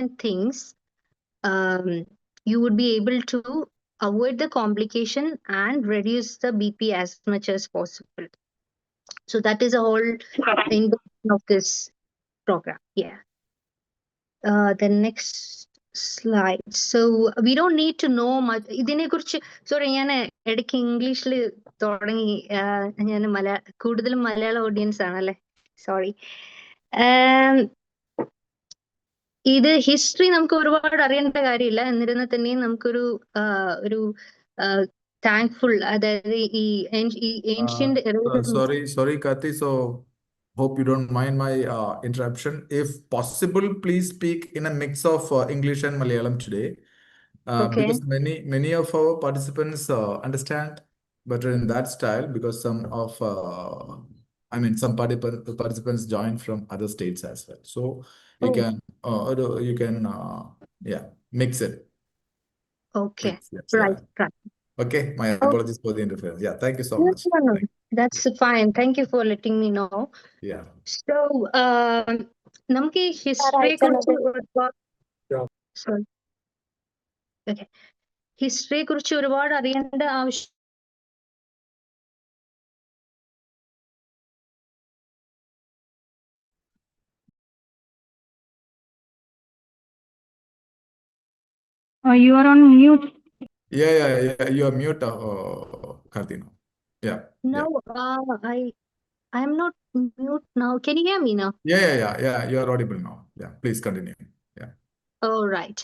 different things, you would be able to avoid the complication and reduce the BP as much as possible. So that is a whole intention of this program. Yeah. The next slide. So we don't need to know much. ഇതിനെ കുറിച്ച് sorry, ഞാൻ ഇടയ്ക്ക് ഇംഗ്ലീഷിൽ തുടങ്ങി. ഞാൻ കൂടുതലും മലയാള audience ആണല്ലേ, sorry. ഇത് ഹിസ്റ്ററി നമുക്ക് ഒരുപാട് അറിയേണ്ട കാര്യമില്ല. എന്നിരുന്നാൽ തന്നെയും നമുക്കൊരു ഒരു താങ്ക്ഫുൾ, അതായത് ഈ ancient. Sorry, Kathy. So hope you don't mind my interruption. If possible, please speak in a mix of English and Malayalam today, Okay. because many of our participants understand better in that style, because some participants join from other states as well. So you can mix it. Okay. Please, yes, Right. yeah. Right. Okay, my apologies for the interference. Yeah, thank you so much. No. That's fine. Thank you for letting me know. Yeah. So, നമുക്ക് ഹിസ്റ്ററിയെ കുറിച്ച് sorry, okay, ഹിസ്റ്ററിയെ കുറിച്ച് ഒരുപാട് അറിയേണ്ട ആവശ്യം. You are on mute. Yeah. You are mute, Karthina. Yeah. No, I am not mute now. Can you hear me now? Yeah. You are audible now. Yeah, please continue. Yeah. All right.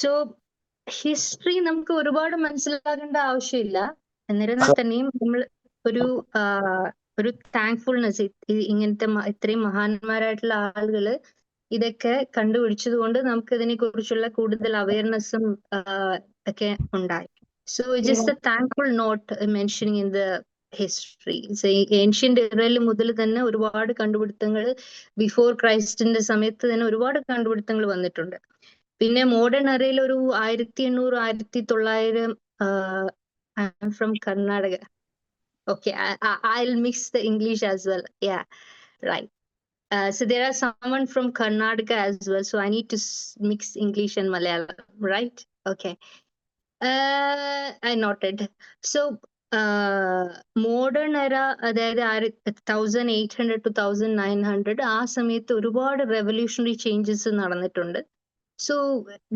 So, history നമുക്ക് ഒരുപാട് മനസ്സിലാക്കേണ്ട ആവശ്യമില്ല. എന്നിരുന്നാൽ തന്നെയും നമ്മൾ ഒരു thankfulness, ഇങ്ങനത്തെ ഇത്രയും മഹാന്മാരായിട്ടുള്ള ആളുകള് ഇതൊക്കെ കണ്ടുപിടിച്ചത് കൊണ്ട് നമുക്ക് ഇതിനെ കുറിച്ചുള്ള കൂടുതൽ അവയർനെസ്സും ഒക്കെ ഉണ്ടായി. So just a thankful note mentioning in the history. Ancient ഇറയിൽ മുതൽ തന്നെ ഒരുപാട് കണ്ടുപിടുത്തങ്ങൾ, ബിഫോർ ക്രൈസ്റ്റിന്റെ സമയത്ത് തന്നെ ഒരുപാട് കണ്ടുപിടുത്തങ്ങൾ വന്നിട്ടുണ്ട്. പിന്നെ മോഡേൺ എറയിൽ ഒരു 1800 1900, I am from Karnataka. Okay, I'll mix the English as well. Yeah, right. So there are someone from Karnataka as well, so I need to mix English and Malayalam, right? Okay. I noted. So modern എറ, അതായത് 1800 to 1900, ആ സമയത്ത് ഒരുപാട് revolutionary changes നടന്നിട്ടുണ്ട്. So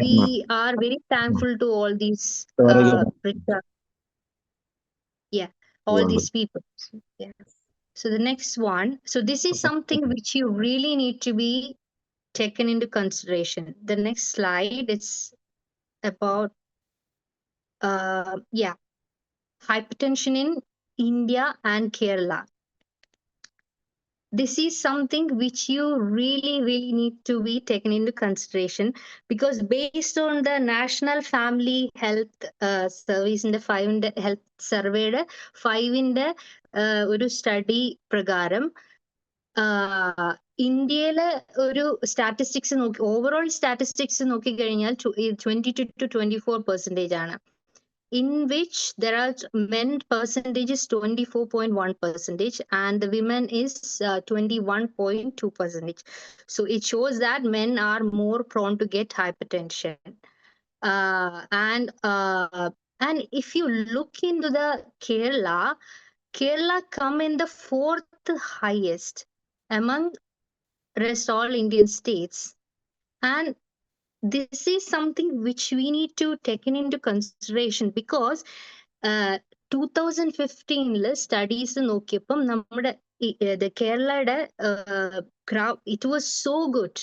we are very thankful to all these all these people. Yeah. So the next one. So this is something which you really need to be taken into consideration. The next slide, it's about hypertension in India and Kerala. This is something which you really need to be taken into consideration, because based on the National Family Health Service in the 5 health survey 5 ഒരു study പ്രകാരം ഇന്ത്യയിലെ ഒരു statistics നോക്കി, overall statistics നോക്കിക്കഴിഞ്ഞാൽ 22 to 24% ആണ്. In which there are men percentage is 24.1% and the women is 21.2%. So it shows that men are more prone to get hypertension. And if you look into the Kerala come in the 4th highest among rest all Indian states. And this is something which we need to take into consideration, because 2015 studies നോക്കിയപ്പം നമ്മുടെ കേരളയുടെ it was so good,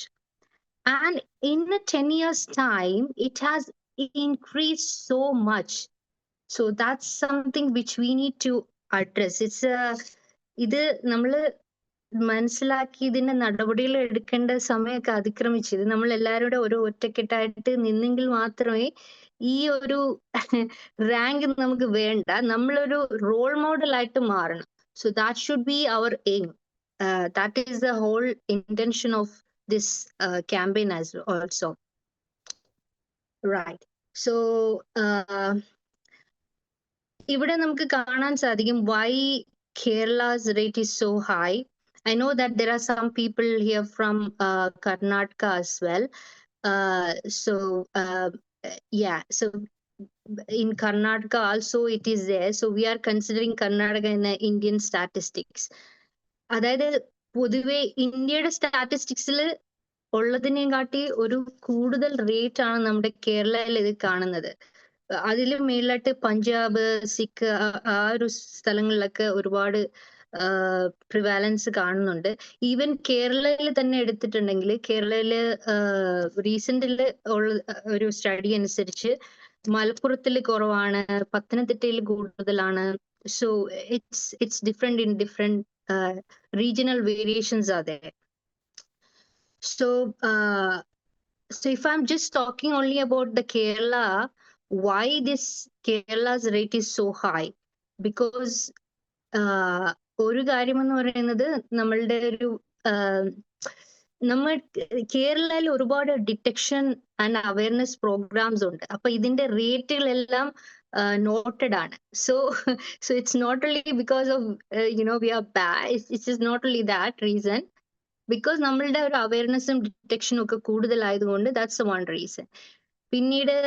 and in a 10 years time it has increased so much. So that's something which we need to address. ഇത് നമ്മള് മനസ്സിലാക്കി ഇതിന്റെ നടപടികൾ എടുക്കേണ്ട സമയമൊക്കെ അതിക്രമിച്ചു. ഇത് നമ്മൾ എല്ലാവരുടെ ഒരു ഒറ്റക്കെട്ടായിട്ട് നിന്നെങ്കിൽ മാത്രമേ ഈ ഒരു റാങ്ക് നമുക്ക് വേണ്ട, നമ്മളൊരു റോൾ മോഡൽ ആയിട്ട് മാറണം. So that should be our aim. That is the whole intention of this campaign as also. Right. So ഇവിടെ നമുക്ക് കാണാൻ സാധിക്കും why Kerala's rate is so high. I know that there are some people here from Karnataka as well. So yeah, so in Karnataka also it is there. So we are considering Karnataka in the Indian statistics. അതായത് പൊതുവെ ഇന്ത്യയുടെ സ്റ്റാറ്റിസ്റ്റിക്സിൽ ഉള്ളതിനെയും കാട്ടി ഒരു കൂടുതൽ rate ആണ് നമ്മുടെ കേരളയിൽ ഇത് കാണുന്നത്. അതിലും മേളിലായിട്ട് പഞ്ചാബ്, സിക്ക് ആ ഒരു സ്ഥലങ്ങളിലൊക്കെ ഒരുപാട് പ്രിവാലൻസ് കാണുന്നുണ്ട്. ഈവൻ കേരളയിൽ തന്നെ എടുത്തിട്ടുണ്ടെങ്കിൽ കേരളയില് റീസെന്റില് ഉള്ള ഒരു സ്റ്റഡി അനുസരിച്ച് മലപ്പുറത്തിൽ കുറവാണ്, പത്തനംതിട്ടയിൽ കൂടുതലാണ്. So it's different in different regional variations are there. So if I'm just talking only about the Kerala, why this Kerala's rate is so high? Because ഒരു കാര്യം എന്ന് പറയുന്നത് നമ്മളുടെ ഒരു നമ്മൾ കേരളയിൽ ഒരുപാട് ഡിറ്റക്ഷൻ ആൻഡ് അവയർനെസ് പ്രോഗ്രാംസ് ഉണ്ട്. അപ്പൊ ഇതിന്റെ റേറ്റുകളെല്ലാം നോട്ടഡ് ആണ്. So it's not only because of we are bad, it's just not only that reason, because നമ്മളുടെ ഒരു അവയർനെസ്സും ഡിറ്റക്ഷനും ഒക്കെ കൂടുതലായതുകൊണ്ട് that's the one reason. പിന്നീട്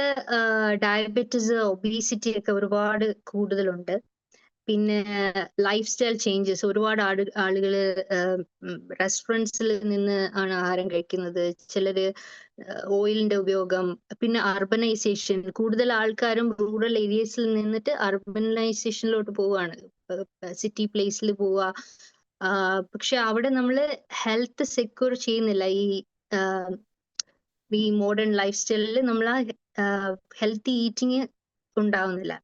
ഡയബറ്റിസ്, ഒബീസിറ്റി ഒക്കെ ഒരുപാട് കൂടുതലുണ്ട്. പിന്നെ ലൈഫ് സ്റ്റൈൽ ചേഞ്ചസ്, ഒരുപാട് ആളുകള് റെസ്റ്റോറൻറ്റ്സിൽ നിന്ന് ആണ് ആഹാരം കഴിക്കുന്നത്, ചിലര് ഓയിലിന്റെ ഉപയോഗം. പിന്നെ അർബനൈസേഷൻ, കൂടുതൽ ആൾക്കാരും റൂറൽ ഏരിയസിൽ നിന്നിട്ട് അർബനൈസേഷനിലോട്ട് പോവുകയാണ്, സിറ്റി പ്ലേസിൽ പോവുക. പക്ഷെ അവിടെ നമ്മള് ഹെൽത്ത് സെക്യൂർ ചെയ്യുന്നില്ല. ഈ മോഡേൺ ലൈഫ് സ്റ്റൈലിൽ നമ്മൾ ആ ഹെൽത്തി ഈറ്റിംഗ് ഉണ്ടാവുന്നില്ല.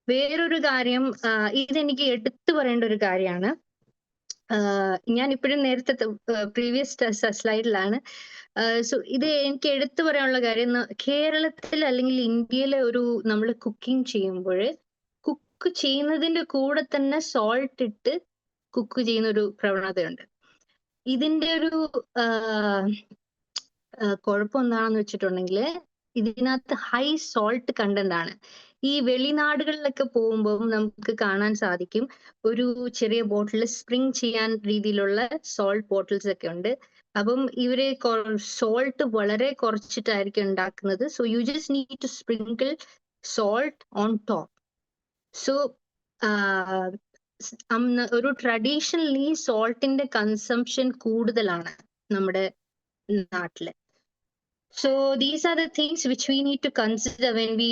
വേറൊരു കാര്യം, ഇതെനിക്ക് എടുത്തു പറയേണ്ട ഒരു കാര്യമാണ്. ഞാൻ ഇപ്പോഴും നേരത്തെ പ്രീവിയസ് സ്ലൈഡിലാണ്. സോ ഇത് എനിക്ക് എടുത്തു പറയാനുള്ള കാര്യം, കേരളത്തിൽ അല്ലെങ്കിൽ ഇന്ത്യയിലെ ഒരു നമ്മൾ കുക്കിംഗ് ചെയ്യുമ്പോൾ കുക്ക് ചെയ്യുന്നതിന്റെ കൂടെ തന്നെ സോൾട്ട് ഇട്ട് കുക്ക് ചെയ്യുന്ന ഒരു പ്രവണതയുണ്ട്. ഇതിന്റെ ഒരു കുഴപ്പം എന്താണെന്ന് വെച്ചിട്ടുണ്ടെങ്കിൽ ഇതിനകത്ത് ഹൈ സോൾട്ട് കണ്ടന്റ് ആണ്. ഈ വെളിനാടുകളിലൊക്കെ പോകുമ്പോൾ നമുക്ക് കാണാൻ സാധിക്കും, ഒരു ചെറിയ ബോട്ടിൽ സ്പ്രിങ് ചെയ്യാൻ രീതിയിലുള്ള സോൾട്ട് ബോട്ടിൽസ് ഒക്കെ ഉണ്ട്. അപ്പം ഇവര് സോൾട്ട് വളരെ കുറച്ചിട്ടായിരിക്കും ഉണ്ടാക്കുന്നത്. So you just need to sprinkle salt on top. So ഒരു ട്രഡീഷണലി സോൾട്ടിന്റെ കൺസംഷൻ കൂടുതലാണ് നമ്മുടെ നാട്ടില്. So these are the things which we need to consider when we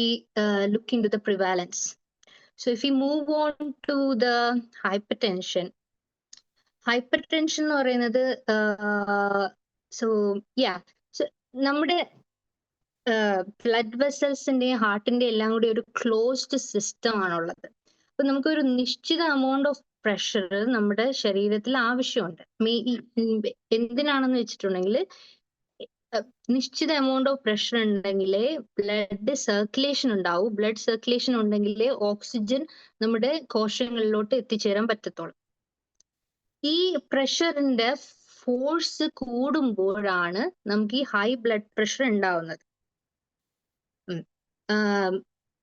look into the prevalence. So if we move on to the hypertension എന്ന് പറയുന്നത്, so നമ്മുടെ blood വെസൽസിന്റെയും ഹാർട്ടിന്റെ എല്ലാം കൂടി ഒരു ക്ലോസ്ഡ് സിസ്റ്റം ആണുള്ളത്. അപ്പൊ നമുക്കൊരു നിശ്ചിത എമൗണ്ട് ഓഫ് പ്രഷർ നമ്മുടെ ശരീരത്തിൽ ആവശ്യമുണ്ട്. എന്തിനാണെന്ന് വെച്ചിട്ടുണ്ടെങ്കിൽ, നിശ്ചിത എമൗണ്ട് ഓഫ് പ്രഷർ ഉണ്ടെങ്കിലേ ബ്ലഡ് സർക്കുലേഷൻ ഉണ്ടാവും. ബ്ലഡ് സർക്കുലേഷൻ ഉണ്ടെങ്കിലേ ഓക്സിജൻ നമ്മുടെ കോശങ്ങളിലോട്ട് എത്തിച്ചേരാൻ പറ്റത്തുള്ളൂ. ഈ പ്രഷറിന്റെ ഫോഴ്സ് കൂടുമ്പോഴാണ് നമുക്ക് ഈ ഹൈ ബ്ലഡ് പ്രഷർ ഉണ്ടാവുന്നത്.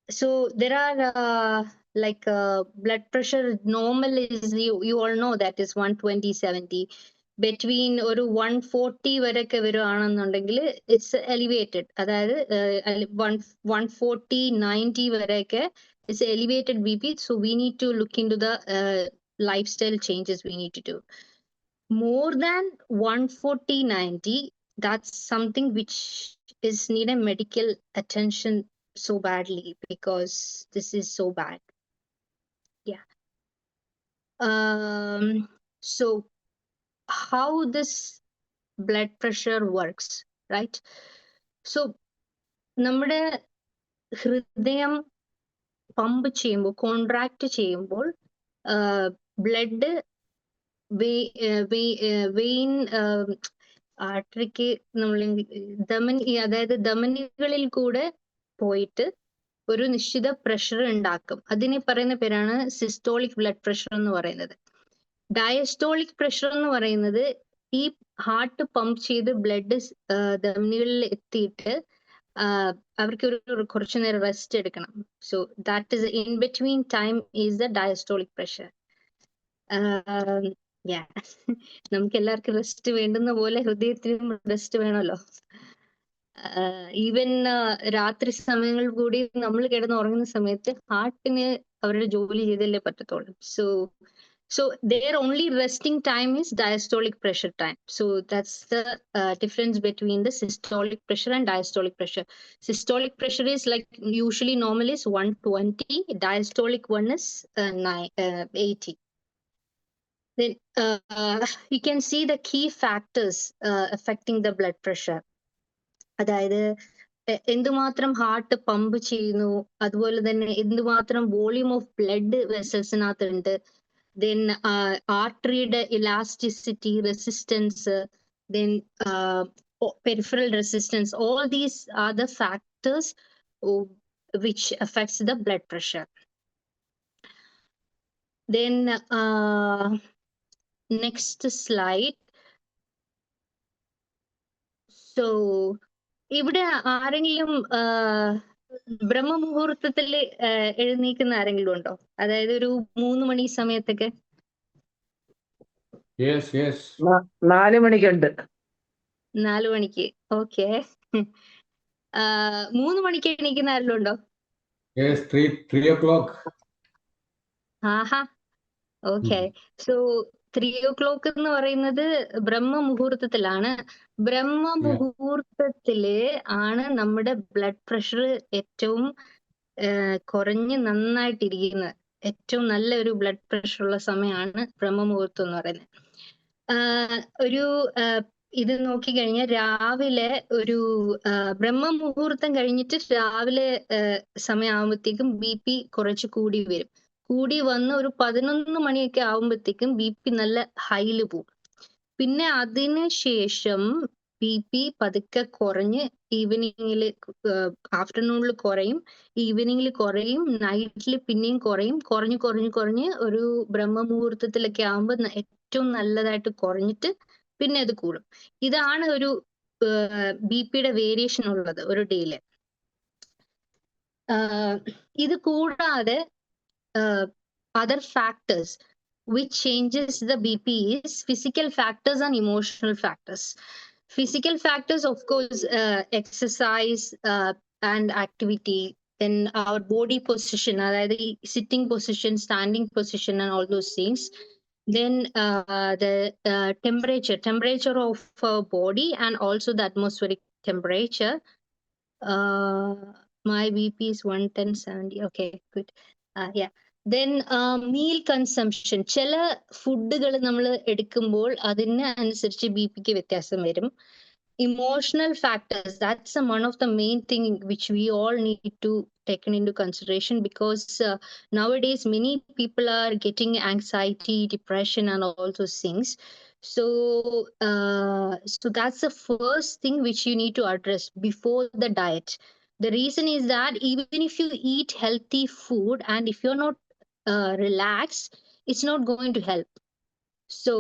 So there are blood pressure normal is, you all know that is 120/70. Between ഒരു 140 വരെയൊക്കെ വരുവാണെന്നുണ്ടെങ്കിൽ ഇറ്റ്സ് എലിവേറ്റഡ്. അതായത് 140-90 വരെയൊക്കെ it's elevated BP. So we need to look into the lifestyle changes we need to do. More than 140-90, that's something which is need a medical attention so badly, because this is so bad. Yeah. So how this blood pressure works, right? So നമ്മുടെ ഹൃദയം pump ചെയ്യുമ്പോൾ, contract ചെയ്യുമ്പോൾ blood vein ആർട്ടറിക്ക് നമ്മൾ അതായത് ധമനികളിൽ കൂടെ പോയിട്ട് ഒരു നിശ്ചിത പ്രഷർ ഉണ്ടാക്കും. അതിനെ പറയുന്ന പേരാണ് സിസ്റ്റോളിക് ബ്ലഡ് പ്രഷർ എന്ന് പറയുന്നത്. ഡയസ്റ്റോളിക് പ്രഷർ എന്ന് പറയുന്നത് ഈ ഹാർട്ട് പമ്പ് ചെയ്ത് ബ്ലഡ് ധമനികളിൽ എത്തിയിട്ട് അവർക്ക് ഒരു കുറച്ചു നേരം റെസ്റ്റ് എടുക്കണം. So that is in between time is the diastolic pressure. നമുക്ക് എല്ലാവർക്കും റെസ്റ്റ് വേണ്ടുന്ന പോലെ ഹൃദയത്തിനും റെസ്റ്റ് വേണമല്ലോ. ഈവൻ രാത്രി സമയങ്ങളിൽ കൂടി നമ്മൾ കിടന്ന് ഉറങ്ങുന്ന സമയത്ത് ഹാർട്ടിന് അവരുടെ ജോലി ചെയ്തല്ലേ പറ്റത്തുള്ളൂ. So their only resting time is diastolic pressure time. So that's the difference between the systolic pressure and diastolic pressure. Systolic pressure is like usually normal is 120, diastolic one is 80. Then you can see the key factors affecting the blood pressure. അതായത് എന്തുമാത്രം heart pump ചെയ്യുന്നു, അതുപോലെ തന്നെ എന്തുമാത്രം volume of blood വെസൽസിനകത്തുണ്ട്, then artery elasticity, resistance, then peripheral resistance. All these are the factors which affects the blood pressure. Then next slide. So ഇവിടെ ആരെങ്കിലും ബ്രഹ്മമുഹൂർത്തത്തില് എഴുന്നേക്കുന്ന ആരെങ്കിലും ഉണ്ടോ? അതായത് ഒരു 3 മണി സമയത്തൊക്കെ. 4 മണിക്കുണ്ട്. 4 മണിക്ക്. ഓക്കെ. 3 മണിക്ക് എണീക്കുന്ന ആരെങ്കിലും ഉണ്ടോ? 3 o'clock. ആഹാ. ഓക്കെ. സോ 3 o'clock എന്ന് പറയുന്നത് ബ്രഹ്മമുഹൂർത്തത്തിലാണ്. ബ്രഹ്മമുഹൂർത്തത്തില് ആണ് നമ്മുടെ ബ്ലഡ് പ്രഷർ ഏറ്റവും കുറഞ്ഞ് നന്നായിട്ടിരിക്കുന്നത്. ഏറ്റവും നല്ല ഒരു ബ്ലഡ് പ്രഷർ ഉള്ള സമയമാണ് ബ്രഹ്മമുഹൂർത്തം എന്ന് പറയുന്നത്. ഒരു ഇത് നോക്കിക്കഴിഞ്ഞാൽ രാവിലെ ഒരു ബ്രഹ്മമുഹൂർത്തം കഴിഞ്ഞിട്ട് രാവിലെ സമയമാകുമ്പോഴത്തേക്കും BP കുറച്ച് കൂടി വരും. കൂടി വന്ന് ഒരു 11 മണിയൊക്കെ ആവുമ്പോഴത്തേക്കും BP നല്ല ഹൈയില് പോകും. പിന്നെ അതിന് ശേഷം BP പതുക്കെ കുറഞ്ഞ് ഈവനിങ്ങില് ആഫ്റ്റർനൂണിൽ കുറയും, ഈവനിങ്ങിൽ കുറയും, നൈറ്റിൽ പിന്നെയും കുറയും, കുറഞ്ഞ് ഒരു ബ്രഹ്മമുഹൂർത്തത്തിലൊക്കെ ആവുമ്പോൾ ഏറ്റവും നല്ലതായിട്ട് കുറഞ്ഞിട്ട് പിന്നെ അത് കൂടും. ഇതാണ് ഒരു BPയുടെ വേരിയേഷൻ ഉള്ളത് ഒരു ഡേയില്. ഇത് കൂടാതെ other factors which changes the BP is physical factors and emotional factors. Physical factors, of course, exercise and activity, then our body position, the sitting position, standing position, and all those things. Then the temperature of our body, and also the atmospheric temperature. My BP is 110/70. Okay, good. Yeah. Then meal consumption. ചില ഫുഡുകൾ നമ്മൾ എടുക്കുമ്പോൾ അതിന് അനുസരിച്ച് BPക്ക് വ്യത്യാസം വരും. Emotional factors, that's one of the main thing which we all need to take into consideration, because nowadays many people are getting anxiety, depression, and all those things. So that's the first thing which you need to address before the diet. The reason is that even if you eat healthy food and if you're not relaxed, it's not going to help. So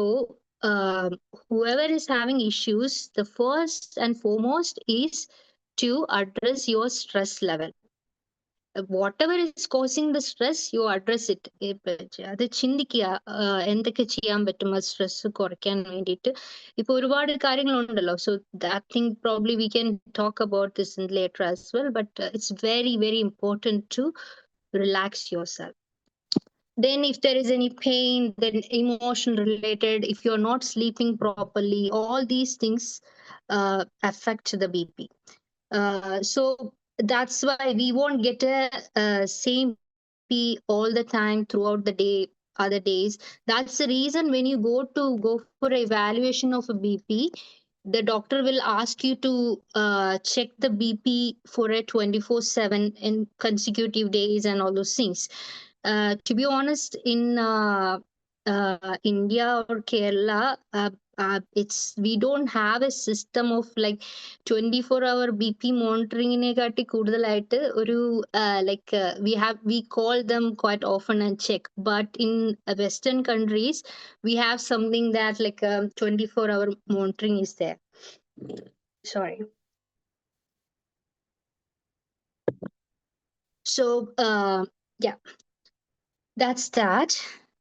whoever is having issues, the first and foremost is to address your stress level. Whatever is causing the stress, you address it. അത് ചിന്തിക്കുക എന്തൊക്കെ ചെയ്യാൻ പറ്റും ആ stress കുറയ്ക്കാൻ വേണ്ടിയിട്ട്. ഇപ്പൊ ഒരുപാട് കാര്യങ്ങളുണ്ടല്ലോ. So that thing probably we can talk about this later as well, but it's very, very important to relax yourself. Then if there is any pain, then emotion related, if you're not sleeping properly, all these things affect the BP. So that's why we won't get a same BP all the time throughout the day, other days. That's the reason when you go for evaluation of a BP, the doctor will ask you to check the BP for a 24/7 in consecutive days and all those things. To be honest, in India or Kerala, we don't have a system of like 24-hour BP monitoring നെക്കാട്ടി കൂടുതലായിട്ട് ഒരു we call them quite often and check, but in Western countries we have something that like 24-hour monitoring is there. Sorry. So yeah, that's that.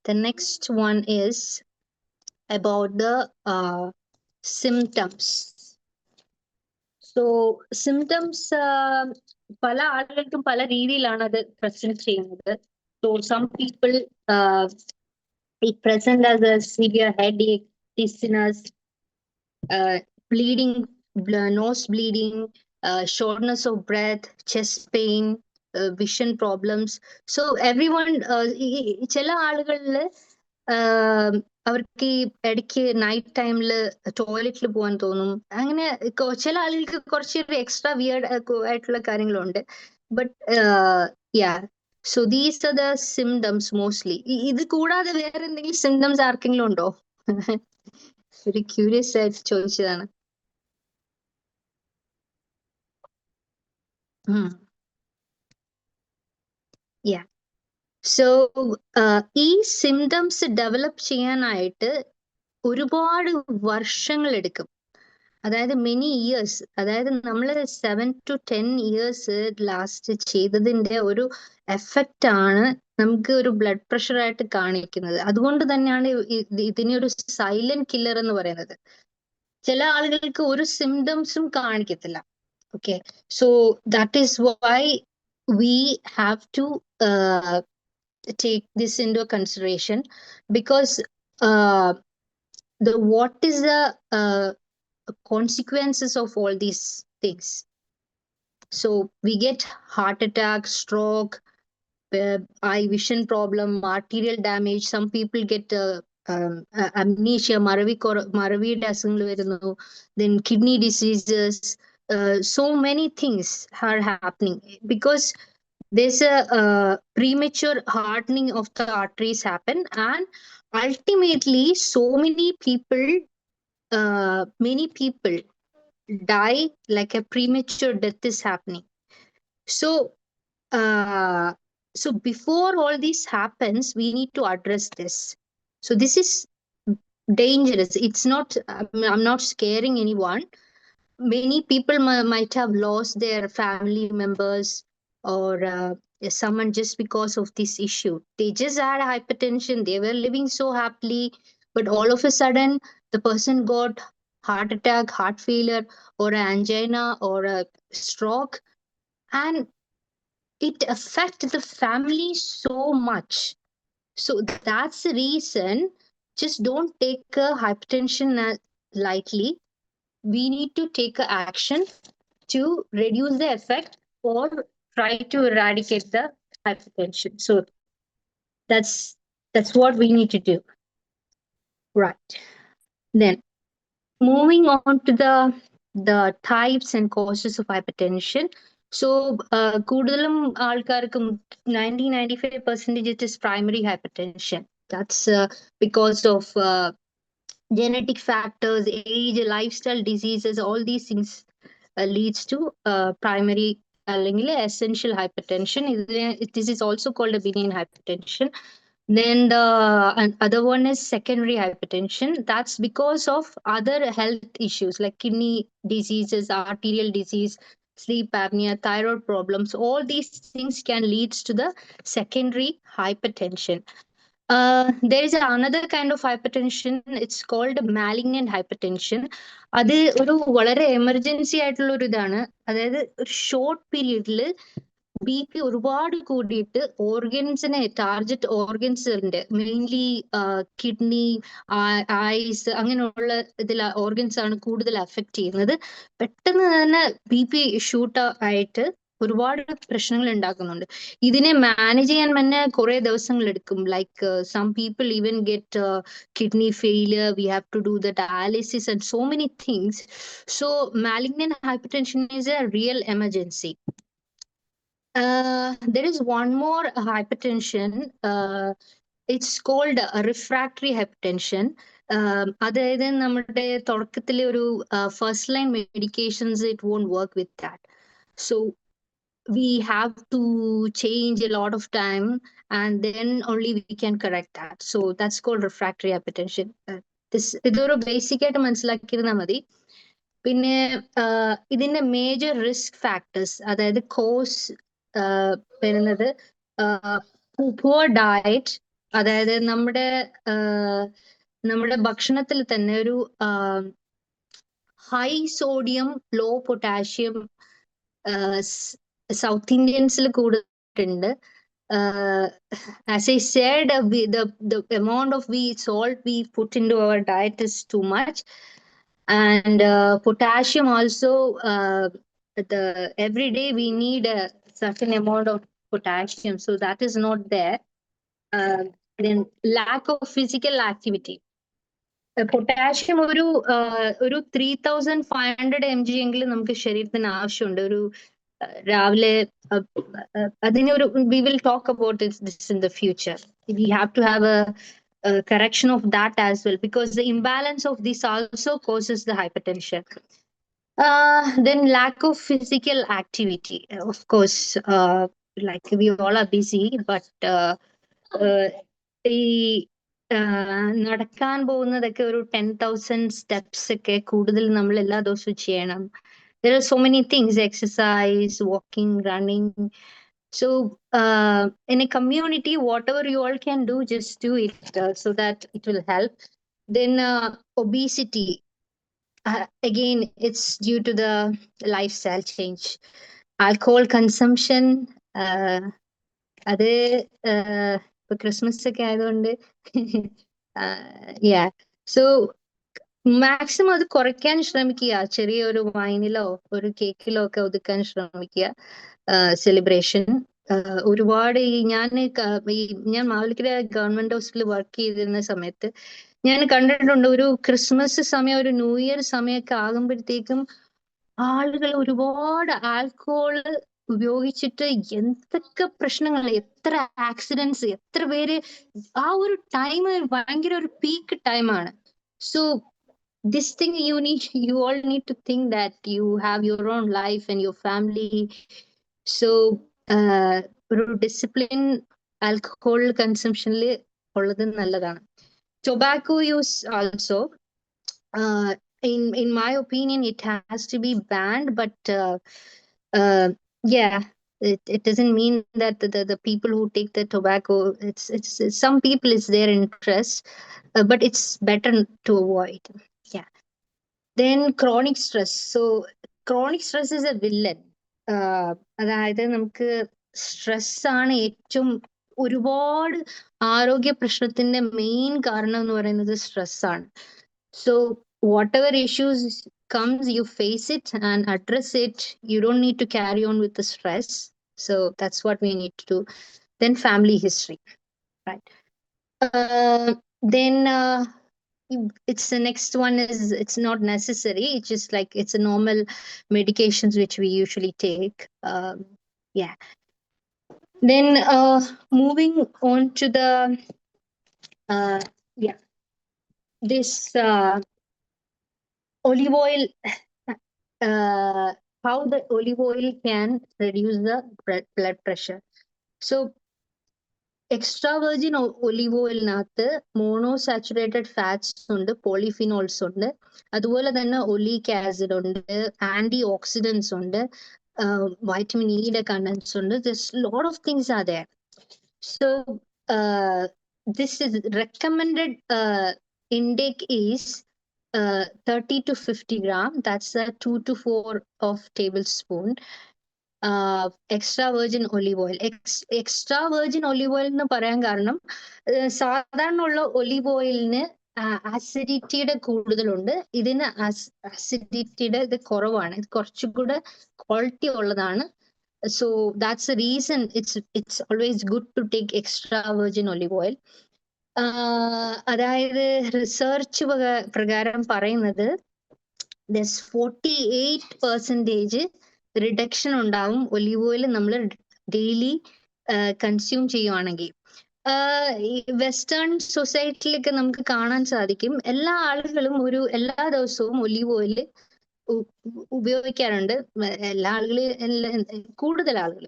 The next one is about the symptoms. So symptoms പല ആളുകൾക്കും പല രീതിയിലാണ് അത് present ചെയ്യുന്നത്. So some people it present as a severe headache, dizziness, bleeding, nose bleeding, shortness of breath, chest pain, vision problems. So everyone, ചില ആളുകളിൽ അവർക്ക് ഈ ഇടയ്ക്ക് നൈറ്റ് ടൈമിൽ ടോയ്ലറ്റിൽ പോകാൻ തോന്നും. അങ്ങനെ ചില ആളുകൾക്ക് കുറച്ച് എക്സ്ട്രാ വിയർഡ് ആയിട്ടുള്ള കാര്യങ്ങളുണ്ട്. But yeah, so these are the symptoms mostly. ഇത് കൂടാതെ വേറെ എന്തെങ്കിലും സിംറ്റംസ് ആർക്കെങ്കിലും ഉണ്ടോ? ഒരു ക്യൂരിയസ് ആയിട്ട് ചോദിച്ചതാണ്. യാ, സോ ഈ സിംറ്റംസ് ഡെവലപ്പ് ചെയ്യാനായിട്ട് ഒരുപാട് വർഷങ്ങൾ എടുക്കും. അതായത് മെനി ഇയേഴ്സ്, അതായത് നമ്മൾ 7 to 10 years ലാസ്റ്റ് ചെയ്തതിന്റെ ഒരു എഫക്റ്റ് ആണ് നമുക്ക് ഒരു ബ്ലഡ് പ്രഷർ ആയിട്ട് കാണിക്കുന്നത്. അതുകൊണ്ട് തന്നെയാണ് ഇതിനെ ഒരു സൈലന്റ് കില്ലർ എന്ന് പറയുന്നത്. ചില ആളുകൾക്ക് ഒരു സിംറ്റംസും കാണിക്കത്തില്ല. Okay, so that is why we have to take this into consideration, because what is the consequences of all these things. So we get heart attack, stroke, eye vision problem, arterial damage. Some people get amnesia, മറവിയുടെ അസുഖങ്ങൾ വരുന്നു. Then kidney diseases, so many things are happening because there's a premature hardening of the arteries happen, and ultimately so many people die, like a premature death is happening. So so before all this happens, we need to address this. So this is dangerous. It's not, I'm not scaring anyone. Many people might have lost their family members or someone just because of this issue. They just had hypertension, they were living so happily, but all of a sudden the person got heart attack, heart failure, or angina, or a stroke, and it affects the family so much. So that's the reason, just don't take hypertension lightly. We need to take action to reduce the effect or try to eradicate the hypertension. So that's what we need to do. Right. Then moving on to the types and causes of hypertension. So കൂടുതലും ആൾക്കാർക്കും 90-95% it is primary hypertension. That's because of genetic factors, age, lifestyle diseases, all these things leads to primary അല്ലെങ്കിൽ essential hypertension. This is also called a benign hypertension. Then the other one is secondary hypertension. That's because of other health issues like kidney diseases, arterial disease, sleep apnea, thyroid problems. All these things can lead to the secondary hypertension. There is another kind of hypertension. It's called malignant hypertension. അത് ഒരു വളരെ emergency ആയിട്ടുള്ള ഒരു ഇതാണ്. അതായത് ഒരു short പീരീഡിൽ BP ഒരുപാട് കൂടിയിട്ട് ഓർഗൻസിനെ, ടാർജറ്റ് ഓർഗൻസ് ഉണ്ട്, മെയിൻലി കിഡ്നി, ഐസ്, അങ്ങനെയുള്ള ഇതിൽ ഓർഗൻസ് ആണ് കൂടുതൽ അഫക്റ്റ് ചെയ്യുന്നത്. പെട്ടെന്ന് തന്നെ BP ഷൂട്ട് ആയിട്ട് ഒരുപാട് പ്രശ്നങ്ങൾ ഉണ്ടാക്കുന്നുണ്ട്. ഇതിനെ മാനേജ് ചെയ്യാൻ തന്നെ കുറെ ദിവസങ്ങൾ എടുക്കും. Like some people even get kidney failure, we have to do the dialysis and so many things. So malignant hypertension is a real emergency. There is one more hypertension. It's called refractory hypertension. അതായത് നമ്മുടെ തുടക്കത്തിലെ ഒരു first line medications, it won't work with that. So we have to change a lot of time and then only we can correct that. So that's called refractory hypertension. ഇതൊരു basic ആയിട്ട് മനസ്സിലാക്കിയിരുന്നാൽ മതി. പിന്നെ ഇതിന്റെ major risk factors, അതായത് cos വരുന്നത് poor diet, അതായത് നമ്മുടെ ഭക്ഷണത്തിൽ തന്നെ ഒരു high sodium, low potassium South Indians കൂടുതലുണ്ട്. As I said, the amount of salt we put into our diet is too much, and potassium also. Every day we need a certain amount of potassium, so that is not there. Then lack of physical activity. Potassium ഒരു 3500 mg എങ്കിലും നമുക്ക് ശരീരത്തിന് ആവശ്യമുണ്ട്. ഒരു രാവിലെ അതിന് ഒരു we will talk about this in the future. We have to have a correction of that as well, because the imbalance of this also causes the hypertension. Then lack of physical activity. Of course, like we all are busy, but ഈ നടക്കാൻ പോകുന്നതൊക്കെ ഒരു 10,000 steps ഒക്കെ കൂടുതൽ നമ്മൾ എല്ലാ ദിവസവും ചെയ്യണം. There are so many things: exercise, walking, running. So in a community, whatever you all can do, just do it so that it will help. Then obesity. Again, it's due to the lifestyle change. Alcohol consumption. അത് ഇപ്പൊ Christmas ഒക്കെ ആയതുകൊണ്ട് so maximum അത് കുറയ്ക്കാൻ ശ്രമിക്കുക. ചെറിയൊരു വൈനിലോ ഒരു കേക്കിലോ ഒക്കെ ഒതുക്കാൻ ശ്രമിക്കുക സെലിബ്രേഷൻ. ഒരുപാട് ഞാൻ മാവലിക്കര ഗവൺമെന്റ് ഹോസ്പിറ്റലിൽ വർക്ക് ചെയ്തിരുന്ന സമയത്ത് ഞാൻ കണ്ടിട്ടുണ്ട്, ഒരു ക്രിസ്മസ് സമയം, ഒരു ന്യൂ ഇയർ സമയമൊക്കെ ആകുമ്പോഴത്തേക്കും ആളുകൾ ഒരുപാട് ആൽക്കഹോൾ ഉപയോഗിച്ചിട്ട് എന്തൊക്കെ പ്രശ്നങ്ങൾ, എത്ര ആക്സിഡൻസ്, എത്ര പേര്. ആ ഒരു ടൈം ഭയങ്കര ഒരു പീക്ക് ടൈമാണ്. So this thing you all need to think that you have your own life and your family. So ഒരു ഡിസിപ്ലിൻ ആൽക്കഹോൾ കൺസംഷനിൽ ഉള്ളത് നല്ലതാണ്. Tobacco use also, in my opinion, it has to be banned, but yeah, it doesn't mean that the people who take the tobacco, it's some people it's their interest, but it's better to avoid. Yeah. Then chronic stress. So chronic stress is a villain. അതായത് നമുക്ക് stress ആണ് ഏറ്റവും ഒരുപാട് ആരോഗ്യ പ്രശ്നത്തിന്റെ main കാരണം എന്ന് പറയുന്നത് സ്ട്രെസ് ആണ്. So whatever issues comes, you face it and address it. You don't need to carry on with the stress. So that's what we need to do. Then family history, right? Then it's the next one is, it's not necessary. It's just like it's a normal medications which we usually take. Yeah. Then moving on to the this olive oil, how the olive oil can reduce the blood pressure. So extra virgin olive oilനകത്ത് monounsaturated fats ഉണ്ട്, polyphenols ഉണ്ട്, അതുപോലെ തന്നെ oleic acid ഉണ്ട്, anti oxidants ഉണ്ട്, vitamin E contents ഉണ്ട്. There's a lot of things are there. So this is recommended intake is 30 to 50 gram. That's 2 to 4 of tablespoon. Extra virgin olive oil. Extra virgin olive oil എന്ന് പറയാൻ കാരണം സാധാരണ ഉള്ള olive ഓയിലിന് ആസിഡിറ്റിയുടെ കൂടുതലുണ്ട്, ഇതിന് ആസിഡിറ്റിയുടെ ഇത് കുറവാണ്, ഇത് കുറച്ചുകൂടെ ക്വാളിറ്റി ഉള്ളതാണ്. So that's the reason it's always good to take extra virgin olive oil. അതായത് റിസർച്ച് പ്രകാരം പറയുന്നത് there's 48% റിഡക്ഷൻ ഉണ്ടാവും ഒലിവ് ഓയിൽ നമ്മൾ ഡെയിലി കൺസ്യൂം ചെയ്യുവാണെങ്കിൽ. വെസ്റ്റേൺ സൊസൈറ്റിയിലൊക്കെ നമുക്ക് കാണാൻ സാധിക്കും, എല്ലാ ആളുകളും എല്ലാ ദിവസവും ഒലിവ് ഓയിൽ ഉപയോഗിക്കാറുണ്ട്. എല്ലാ ആളുകളും, കൂടുതൽ ആളുകൾ.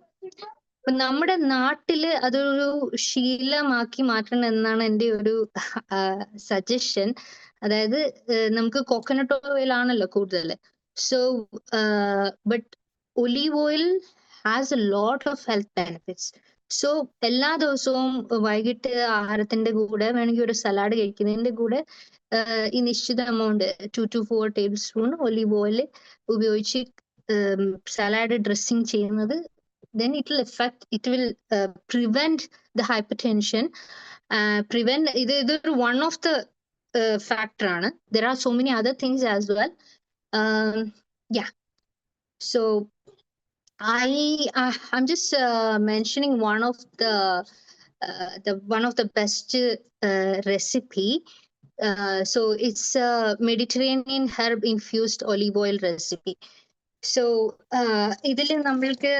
അപ്പൊ നമ്മുടെ നാട്ടില് അതൊരു ശീലമാക്കി മാറ്റണം എന്നാണ് എൻ്റെ ഒരു സജഷൻ. അതായത് നമുക്ക് കോക്കനട്ട് ഓയിൽ ആണല്ലോ കൂടുതൽ. So but olive oil has A lot of health benefits. So എല്ലാ ദിവസവും വൈകിട്ട് ആഹാരത്തിന്റെ കൂടെ വേണമെങ്കിൽ ഒരു സലാഡ് കഴിക്കുന്നതിന്റെ കൂടെ ഈ നിശ്ചിത amount 2 to 4 table spoon olive oil ഉപയോഗിച്ച് സലാഡ് ഡ്രസ്സിങ് ചെയ്യുന്നത്, then it will prevent the hypertension, prevent ഇതൊരു one of the factor ആണ്. There are so many other things as well. Yeah, so I'm just mentioning one of the best recipe. So it's a Mediterranean herb infused olive oil recipe. So ഇതിൽ നമ്മൾക്ക്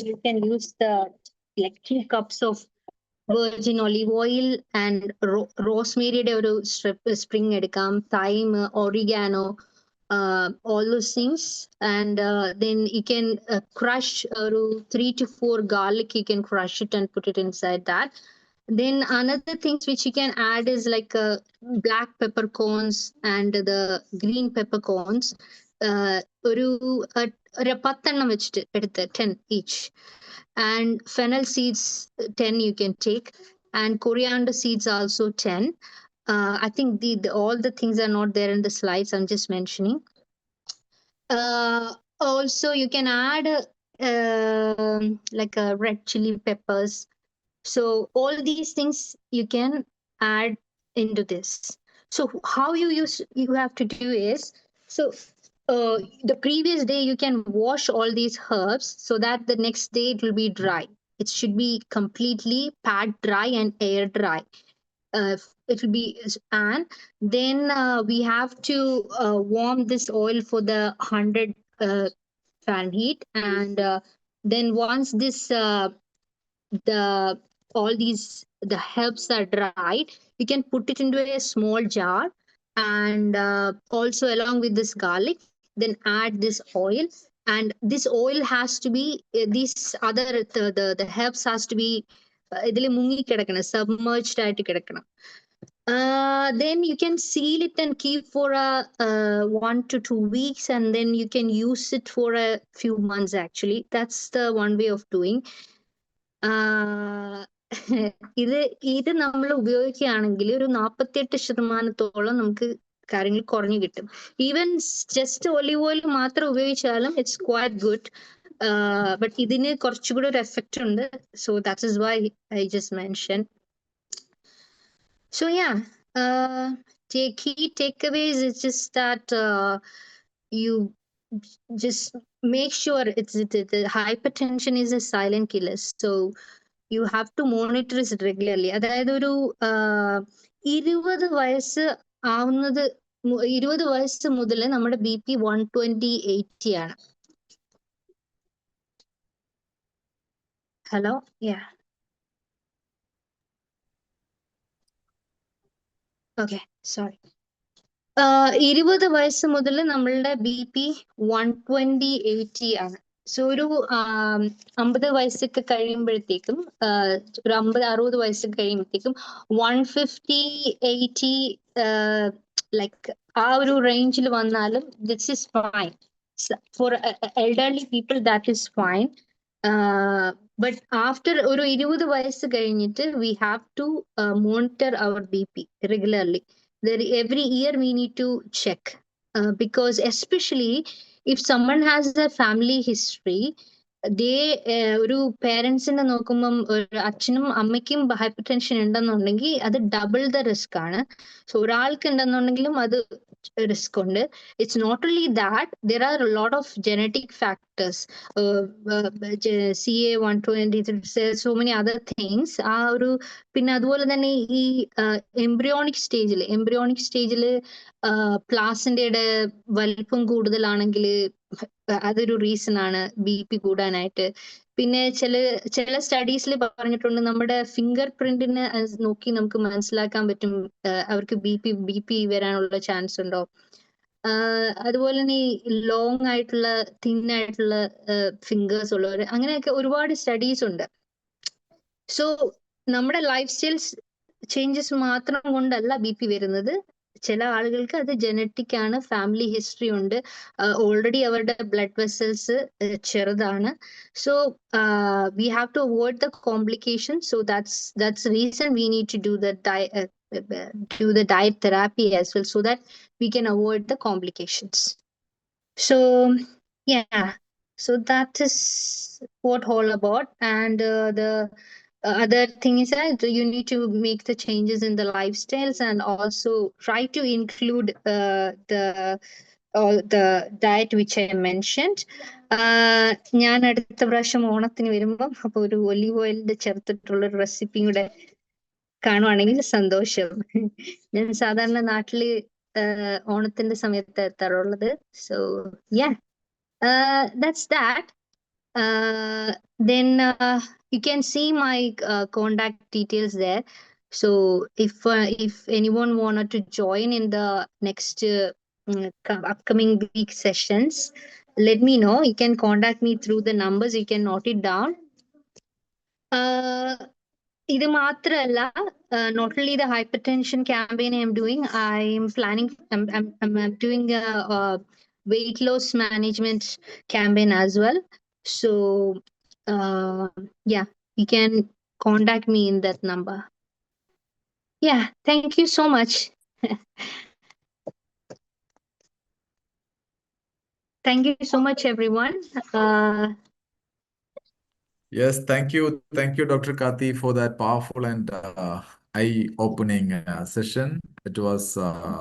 you can use the like 2 cups of virgin olive oil and റോസ്മേരിയുടെ ഒരു spring എടുക്കാം, thyme, oregano, all those things, and then you can crush 3 to 4 garlic. You can crush it and put it inside that. Then another things which you can add is like black peppercorns and the green peppercorns. ഒരു 10 വെച്ചിട്ട് എടുത്ത് 10 each, and fennel seeds 10 you can take, and coriander seeds also 10. I think all the things are not there in the slides, I'm just mentioning. Also you can add like red chili peppers. So all these things you can add into this. So how you have to do is, so the previous day you can wash all these herbs so that the next day it will be dry. It should be completely pad dry and air dry. It will be, and then we have to warm this oil for the 100 Fahrenheit, and then once this the herbs are dried, you can put it into a small jar, and also along with this garlic, then add this oil, and this oil has to be these other the herbs has to be ഇതിൽ മുങ്ങി കിടക്കണം, submerged ആയിട്ട് കിടക്കണം. Then you can seal it and keep for 1 to 2 weeks, and then you can use it for a few months. Actually, that's the one way of doing. ഇത് നമ്മൾ ഉപയോഗിക്കുകയാണെങ്കിൽ ഒരു 48% നമുക്ക് കാര്യങ്ങൾ കുറഞ്ഞു കിട്ടും. ഈവൻ ജസ്റ്റ് ഒലിവ് ഓയിൽ മാത്രം ഉപയോഗിച്ചാലും ഇറ്റ്സ് ക്വൈറ്റ് ഗുഡ്, ബട്ട് ഇതിന് കുറച്ചുകൂടി ഒരു എഫക്റ്റ് ഉണ്ട്. So that is why I just mention. So yeah, key takeaways is just that you just make sure the hypertension is a silent killer. So you have to monitor it regularly. അതായത് ഒരു 20 വയസ്സ് ആവുന്നത് 20 വയസ്സ് മുതൽ നമ്മുടെ BP 120/80 ആണ്. Hello, യാ, okay, sorry. 20 വയസ്സ് മുതൽ നമ്മളുടെ BP 120/80 ആണ്. സോ ഒരു 50 വയസ്സൊക്കെ കഴിയുമ്പോഴത്തേക്കും, ഒരു 50-60 വയസ്സൊക്കെ കഴിയുമ്പോഴത്തേക്കും 150/80 ലൈക്ക് ആ ഒരു റേഞ്ചിൽ വന്നാലും this is fine. For elderly people that is fine. But after ഒരു 20 വയസ്സ് കഴിഞ്ഞിട്ട് we have to monitor our BP regularly. Every year we need to check, because especially if someone has a family history, ഒരു പേരൻസിനെ നോക്കുമ്പം ഒരു അച്ഛനും അമ്മയ്ക്കും hyper tension ഉണ്ടെന്നുണ്ടെങ്കിൽ അത് ഡബിൾ ദ റിസ്ക് ആണ്. സോ ഒരാൾക്ക് ഉണ്ടെന്നുണ്ടെങ്കിലും അത് റിസ്ക് ഉണ്ട്. It's not only that, there are a lot of genetic factors, CA120, so many other things. ആ ഒരു പിന്നെ അതുപോലെ തന്നെ ഈ എംബ്രിയോണിക് സ്റ്റേജിൽ പ്ലാസിന്റെയുടെ വലിപ്പം കൂടുതലാണെങ്കിൽ അതൊരു റീസൺ ആണ് BP കൂടാനായിട്ട്. പിന്നെ ചില സ്റ്റഡീസിൽ പറഞ്ഞിട്ടുണ്ട്, നമ്മുടെ ഫിംഗർ പ്രിന്റിനെ നോക്കി നമുക്ക് മനസ്സിലാക്കാൻ പറ്റും അവർക്ക് BP വരാനുള്ള ചാൻസ് ഉണ്ടോ. അതുപോലെ തന്നെ ഈ ലോങ് ആയിട്ടുള്ള തിന്നായിട്ടുള്ള ഫിംഗേഴ്സ് ഉള്ളവർ, അങ്ങനെയൊക്കെ ഒരുപാട് സ്റ്റഡീസ് ഉണ്ട്. സോ നമ്മുടെ ലൈഫ് സ്റ്റൈൽ ചേഞ്ചസ് മാത്രം കൊണ്ടല്ല BP വരുന്നത്. ചില ആളുകൾക്ക് അത് ജനറ്റിക് ആണ്, ഫാമിലി ഹിസ്റ്ററി ഉണ്ട്, ഓൾറെഡി അവരുടെ ബ്ലഡ് വെസൽസ് ചെറുതാണ്. So we have to avoid the complication. So that's reason we need to do the do the diet therapy as well, so that we can avoid the complications. So yeah, so that is what all about. And the other thing is that you need to make the changes in the lifestyles and also try to include the all the diet which I mentioned. ഞാൻ അടുത്ത പ്രാവശ്യം ഓണത്തിന് വരുമ്പം അപ്പൊ ഒരു olive ഓയിലിന്റെ ചേർത്തിട്ടുള്ള ഒരു റെസിപ്പിയും കൂടെ കാണുവാണെങ്കിൽ സന്തോഷം. ഞാൻ സാധാരണ നാട്ടില് ഓണത്തിന്റെ സമയത്ത് എത്താറുള്ളത്. So ya, that's that. Then you can see my contact details there. So if anyone wanted to join in the next upcoming week sessions, let me know. You can contact me through the numbers. You can note it down. ഇത് മാത്രമല്ല, not only the hypertension campaign I am doing, I'm doing a weight loss management campaign as well. So yeah, you can contact me in that number. Yeah, thank you so much. Thank you so much, everyone. Yes, thank you, Dr. Kati, for that powerful and eye-opening session. It was